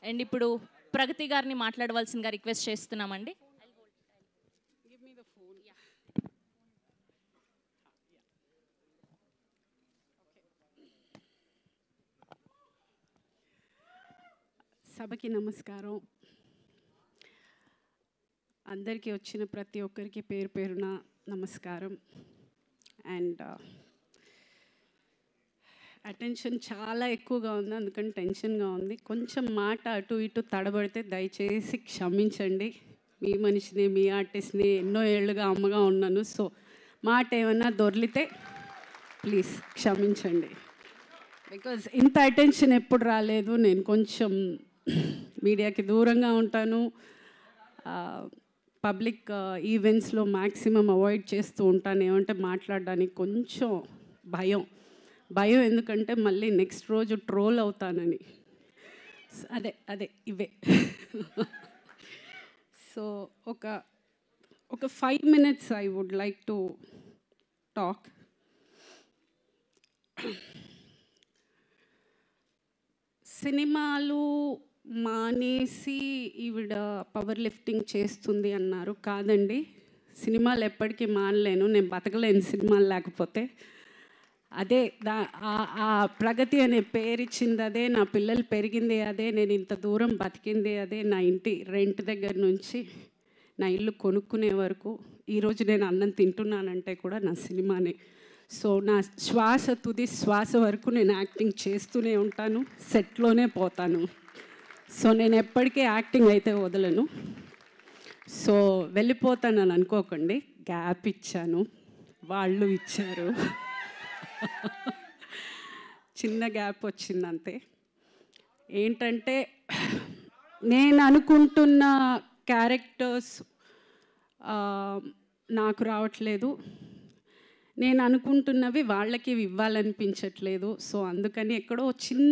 And ఇప్పుడు ప్రగతి గారిని మాట్లాడవలసిందిగా రిక్వెస్ట్ చేస్తున్నామండి. సభకి నమస్కారం. అందరికీ వచ్చిన ప్రతి ఒక్కరికి పేరు పేరున నమస్కారం. అండ్ అటెన్షన్ చాలా ఎక్కువగా ఉంది, అందుకని టెన్షన్గా ఉంది. కొంచెం మాట అటు ఇటు తడబడితే దయచేసి క్షమించండి. మీ మనిషిని, మీ ఆర్టిస్ట్ని, ఎన్నో ఏళ్ళుగా అమ్మగా ఉన్నాను. సో మాట ఏమన్నా దొర్లితే ప్లీజ్ క్షమించండి. బికాజ్ ఇంత అటెన్షన్ ఎప్పుడు రాలేదు. నేను కొంచెం మీడియాకి దూరంగా ఉంటాను. పబ్లిక్ ఈవెంట్స్లో మ్యాక్సిమం అవాయిడ్ చేస్తూ ఉంటాను. ఏమంటే మాట్లాడడానికి కొంచెం భయం. ఎందుకంటే మళ్ళీ నెక్స్ట్ రోజు ట్రోల్ అవుతానని. అదే ఇవే. సో ఒక 5 minutes I would like to talk. సినిమాలు మానేసి ఈవిడ పవర్ లిఫ్టింగ్ చేస్తుంది అన్నారు. కాదండి, సినిమాలు ఎప్పటికీ మానలేను. నేను బతకలేను సినిమాలు లేకపోతే. అదే ఆ ప్రగతి అనే పేరు ఇచ్చింది అదే, నా పిల్లలు పెరిగింది అదే, నేను ఇంత దూరం బతికింది అదే. నా ఇంటి రెంట్ దగ్గర నుంచి నా ఇల్లు కొనుక్కునే వరకు, ఈరోజు నేను అన్నం తింటున్నానంటే కూడా నా సినిమానే. సో నా తుది శ్వాస వరకు నేను యాక్టింగ్ చేస్తూనే ఉంటాను, సెట్లోనే పోతాను. సో నేను ఎప్పటికీ యాక్టింగ్ అయితే వదలను. సో వెళ్ళిపోతానని అనుకోకండి, గ్యాప్ ఇచ్చాను, వాళ్ళు ఇచ్చారు. చిన్న గ్యాప్ వచ్చింది అంతే. ఏంటంటే నేను అనుకుంటున్న క్యారెక్టర్స్ నాకు రావట్లేదు, నేను అనుకుంటున్నవి వాళ్ళకి ఇవ్వాలనిపించట్లేదు. సో అందుకని ఎక్కడో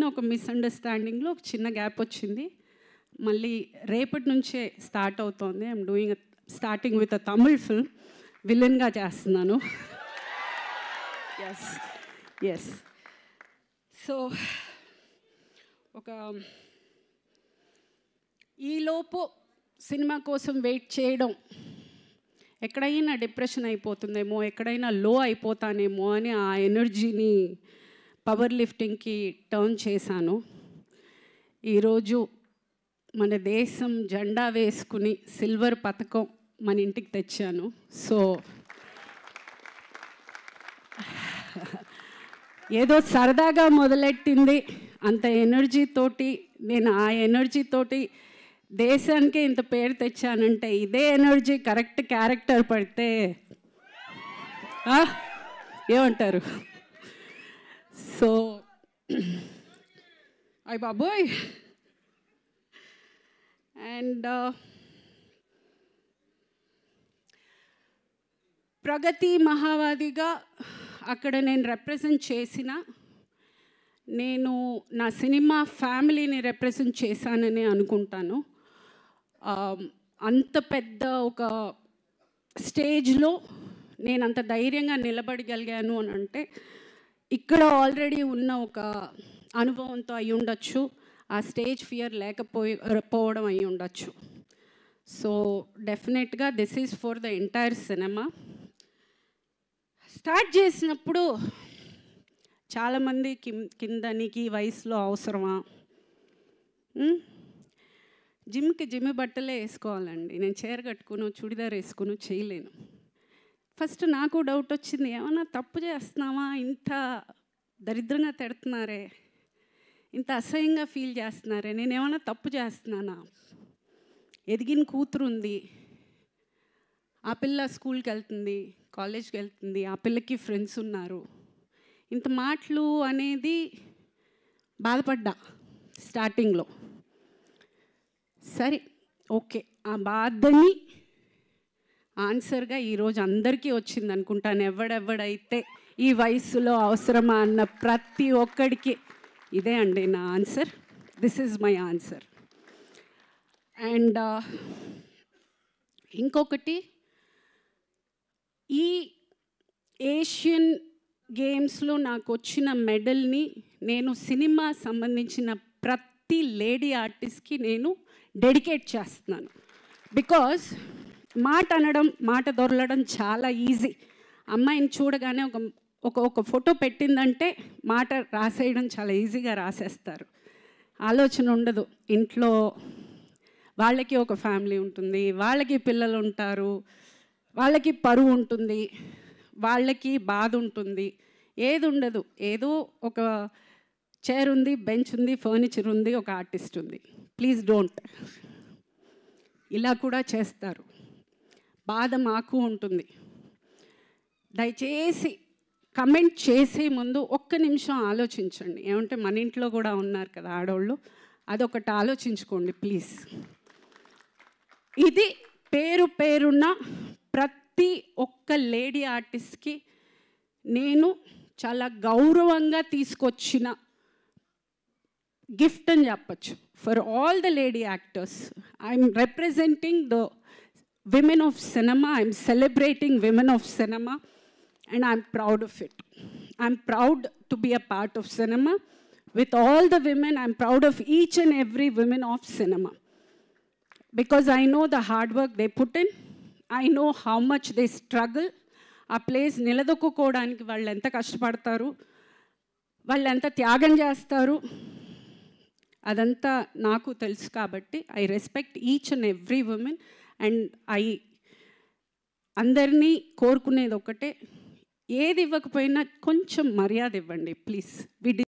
ఒక మిస్అండర్స్టాండింగ్లో ఒక చిన్న గ్యాప్ వచ్చింది. మళ్ళీ రేపటి నుంచే స్టార్ట్ అవుతోంది. I'm starting with a Tamil film. విలన్గా చేస్తున్నాను. ఎస్. సో ఈలోపు సినిమా కోసం వెయిట్ చేయడం, ఎక్కడైనా డిప్రెషన్ అయిపోతుందేమో, ఎక్కడైనా లో అయిపోతానేమో అని ఆ ఎనర్జీని పవర్ లిఫ్టింగ్కి టర్న్ చేశాను. ఈరోజు మన దేశం జెండా వేసుకుని సిల్వర్ పథకం మన ఇంటికి తెచ్చాను. సో ఏదో సరదాగా మొదలెట్టింది, అంత ఎనర్జీతోటి నేను ఆ ఎనర్జీతోటి దేశానికే ఇంత పేరు తెచ్చానంటే, ఇదే ఎనర్జీ కరెక్ట్ క్యారెక్టర్ పడితే ఏమంటారు? సో అయ్ బాబోయ్. అండ్ ప్రగతి మహావాదిగా అక్కడ నేను రిప్రజెంట్ చేసిన, నేను నా సినిమా ఫ్యామిలీని రిప్రజెంట్ చేశానని అనుకుంటాను. అంత పెద్ద ఒక స్టేజ్లో నేను అంత ధైర్యంగా నిలబడగలిగాను అని అంటే ఇక్కడ ఆల్రెడీ ఉన్న ఒక అనుభవంతో అయి ఉండొచ్చు, ఆ స్టేజ్ ఫియర్ లేకపోవడం అయి ఉండొచ్చు. సో డెఫినెట్గా this is for the entire cinema. Start చేసినప్పుడు చాలామంది కింద నీకు ఈ వయసులో అవసరమా, జిమ్ బట్టలే వేసుకోవాలండి, నేను చీర కట్టుకుని చుడిదార్ వేసుకుని చేయలేను. ఫస్ట్ నాకు డౌట్ వచ్చింది, ఏమన్నా తప్పు చేస్తున్నావా, ఇంత దరిద్రంగా తిడుతున్నారే, ఇంత అసహ్యంగా ఫీల్ చేస్తున్నారే, నేనేమన్నా తప్పు చేస్తున్నానా? ఎదిగిన కూతురు ఉంది, ఆ పిల్ల స్కూల్కి వెళ్తుంది, కాలేజ్కి వెళ్తుంది, ఆ పిల్లకి ఫ్రెండ్స్ ఉన్నారు, ఇంత మాటలు అనేది బాధపడ్డా స్టార్టింగ్లో. సరే ఓకే, ఆ బాధని ఆన్సర్గా ఈరోజు అందరికీ వచ్చింది అనుకుంటాను. ఎవడెవడైతే ఈ వయసులో అవసరమా అన్న ప్రతి ఒక్కడికి ఇదే అండి నా answer. This is my answer. And ఇంకొకటి, ఈ ఏషియన్ గేమ్స్లో నాకు వచ్చిన మెడల్ని నేను సినిమా సంబంధించిన ప్రతి ప్రతి లేడీ ఆర్టిస్ట్కి నేను డెడికేట్ చేస్తున్నాను. బికాజ్ మాట అనడం, మాట దొరలడం చాలా ఈజీ. అమ్మాయిని చూడగానే ఒక ఫోటో పెట్టిందంటే మాట రాసేయడం చాలా ఈజీగా రాసేస్తారు. ఆలోచన ఉండదు. ఇంట్లో వాళ్ళకి ఒక ఫ్యామిలీ ఉంటుంది, వాళ్ళకి పిల్లలు ఉంటారు, వాళ్ళకి పరువు ఉంటుంది, వాళ్ళకి బాధ ఉంటుంది. ఏది ఉండదు. ఏదో ఒక చైర్ ఉంది, బెంచ్ ఉంది, ఫర్నిచర్ ఉంది, ఒక ఆర్టిస్ట్ ఉంది. Please don't. ఇలా కూడా చేస్తారు. బాధ మాకు ఉంటుంది. దయచేసి కమెంట్ చేసే ముందు ఒక్క నిమిషం ఆలోచించండి. ఏమంటే మన ఇంట్లో కూడా ఉన్నారు కదా ఆడవాళ్ళు, అదొకటి ఆలోచించుకోండి ప్లీజ్. ఇది పేరున్న ప్రతి ఒక్క లేడీ ఆర్టిస్ట్కి నేను చాలా గౌరవంగా తీసుకొచ్చిన గిఫ్ట్ అని చెప్పచ్చు. For all the lady actors, I'm representing the women of cinema, I'm celebrating women of cinema and I'm proud of it. I'm proud to be a part of cinema. With all the women, I'm proud of each and every woman of cinema. Because I know the hard work they put in. I know how much they struggle. ఆ place నిలదొక్కుకోవడానికి వాళ్ళు ఎంత కష్టపడతారు, వాళ్ళు ఎంత త్యాగం చేస్తారు, అదంతా నాకు తెలుసు. కాబట్టి I respect each and every women. And అందరినీ కోరుకునేది ఒకటే, ఏది ఇవ్వకపోయినా కొంచెం మర్యాద ఇవ్వండి ప్లీజ్.